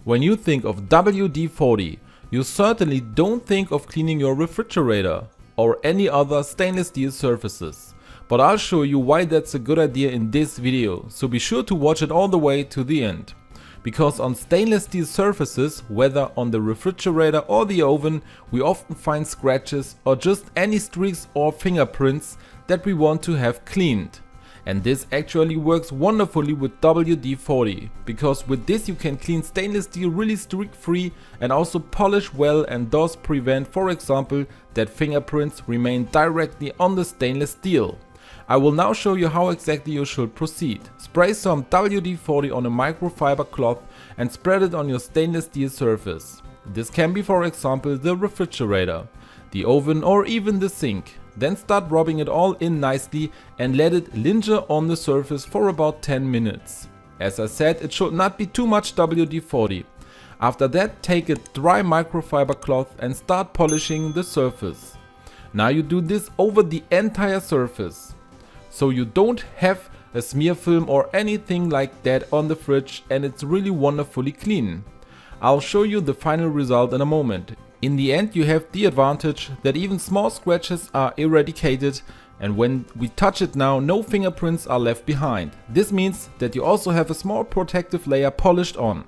When you think of WD-40, you certainly don't think of cleaning your refrigerator or any other stainless steel surfaces. But I'll show you why that's a good idea in this video, so be sure to watch it all the way to the end. Because on stainless steel surfaces, whether on the refrigerator or the oven, we often find scratches or just any streaks or fingerprints that we want to have cleaned. And this actually works wonderfully with WD-40, because with this you can clean stainless steel really streak free and also polish well, and thus prevent, for example, that fingerprints remain directly on the stainless steel. I will now show you how exactly you should proceed. Spray some WD-40 on a microfiber cloth and spread it on your stainless steel surface. This can be, for example, the refrigerator, the oven or even the sink. Then start rubbing it all in nicely and let it linger on the surface for about 10 minutes. As I said, it should not be too much WD-40. After that, take a dry microfiber cloth and start polishing the surface. Now you do this over the entire surface, so you don't have a smear film or anything like that on the fridge, and it's really wonderfully clean. I'll show you the final result in a moment. In the end, you have the advantage that even small scratches are eradicated, and when we touch it now, no fingerprints are left behind. This means that you also have a small protective layer polished on.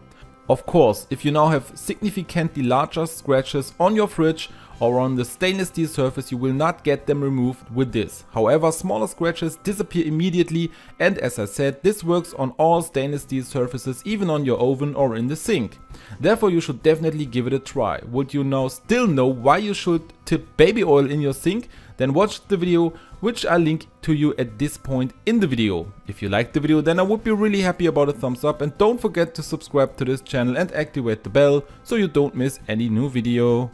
Of course, if you now have significantly larger scratches on your fridge or on the stainless steel surface, you will not get them removed with this. However, smaller scratches disappear immediately, and as I said, this works on all stainless steel surfaces, even on your oven or in the sink. Therefore, you should definitely give it a try. Would you now still know why you should tip baby oil in your sink? Then watch the video, which I link to you at this point in the video. If you liked the video, then I would be really happy about a thumbs up, and don't forget to subscribe to this channel and activate the bell so you don't miss any new video.